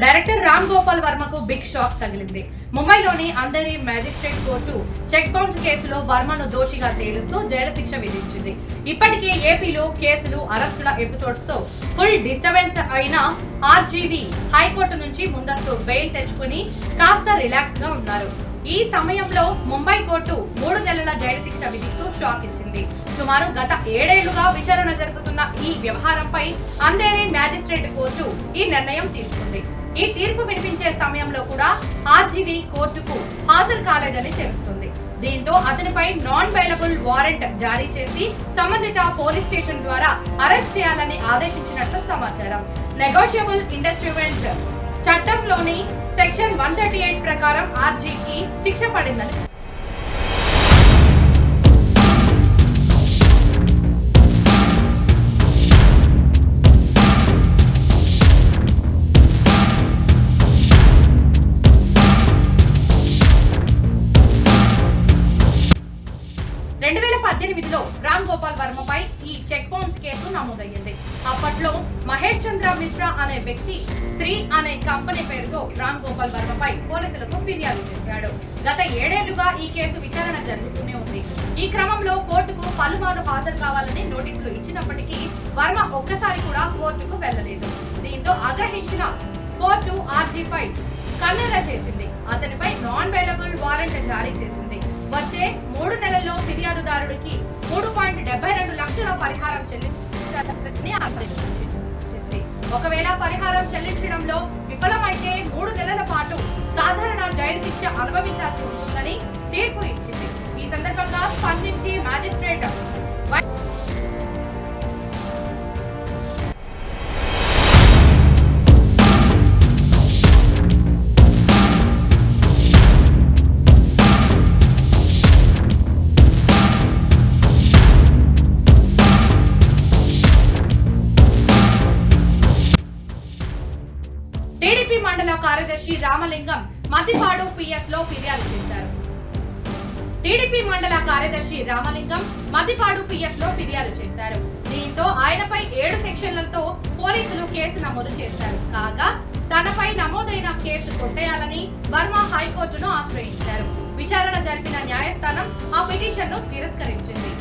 Director Ram Gopal వర్మకు big shock తగిలింది. ముంబైలోని అందరి మ్యాజిస్ట్రేట్ కోర్టు చెక్ బౌన్స్ కేసులో వర్మను దోషిగా తేలుస్తూ జైలు శిక్ష విధించింది. ఇప్పటికే ఏపీలో కేసులు, అరెస్టుల ఎపిసోడ్స్ తో ఫుల్ డిస్టర్బెన్స్ అయిన ఆర్జీవీ హైకోర్టు నుంచి ముందస్తు బెయిల్ తెచ్చుకుని కాస్త రిలాక్స్ గా ఉన్నారు. ఈ సమయంలో ముంబై కోర్టు 3 నెలల జైలు శిక్ష విధిస్తూ షాక్ ఇచ్చింది. సుమారు గత 7 ఏళ్లుగా విచారణ జరుగుతున్న ఈ వ్యవహారంపై అంధేరి మ్యాజిస్ట్రేట్ కోర్టు ఈ నిర్ణయం తీసుకుంది. ఈ తీర్పు వినిపించే సమయంలో కూడా ఆర్జీవీ కోర్టుకు హాజరు కాలేదని తెలుస్తుంది. దీంతో అతనిపై నాన్ బెయిలబుల్ వారెంట్ జారీ చేసి సంబంధిత పోలీస్ స్టేషన్ ద్వారా అరెస్ట్ చేయాలని ఆదేశించినట్లు సమాచారం. నెగోషియబుల్ ఇండస్ట్రుమెంట్ చట్టంలోని సెక్షన్ 138 ప్రకారం ఆర్జీకి శిక్ష పడిందని 2018లో రామ్ గోపాల్ వర్మపై ఈ చెక్ బౌన్స్ కేసు నమోదయ్యింది. అప్పట్లో మహేష్ చంద్ర మిశ్రా అనే వ్యక్తి శ్రీ అనే కంపెనీ పేరుతో రామ్ గోపాల్ వర్మపై పోలీసులకు ఫిర్యాదు చేశాడు. గత 7 ఏళ్లుగా ఈ కేసు విచారణ జరుగుతూనే ఉంది. ఈ క్రమంలో కోర్టుకు పలుమార్లు హాజరు కావాలని నోటీసులు ఇచ్చినప్పటికీ వర్మ ఒక్కసారి కూడా కోర్టుకు వెళ్లలేదు. దీంతో ఆగ్రహించిన కోర్టు ఆర్జీపై కన్నెర చేసింది. అతనిపై నాన్ బెయిలబుల్ వారెంట్ జారీ చేసింది. వచ్చే 3 నెలల్లో ఫిర్యాదుదారుడికి 3.72 లక్షల పరిహారం చెల్లించాలని ఆదేశించింది. ఒకవేళ పరిహారం చెల్లించడంలో విఫలమైతే 3 నెలల పాటు సాధారణ జైలు శిక్ష అనుభవించాల్సి ఉంటుందని తీర్పు ఇచ్చింది. ఈ సందర్భంగా స్పందించి మ్యాజిస్ట్రేట్ టీడీపీ మండల కార్యదర్శి రామలింగం మద్దిపాడు పిఎస్ లో ఫిర్యాదు చేశారు. టీడీపీ మండల కార్యదర్శి రామలింగం మద్దిపాడు పిఎస్ లో ఫిర్యాదు చేశారు. దీంతో ఆయనపై 7 సెక్షన్లతో పోలీసులు కేసు నమోదు చేశారు. కాగా తనపై నమోదైన కేసు కొట్టేయాలని వర్మ హైకోర్టును ఆశ్రయించారు. విచారణ జరిపిన న్యాయస్థానం ఆ పిటిషన్ ను తిరస్కరించింది.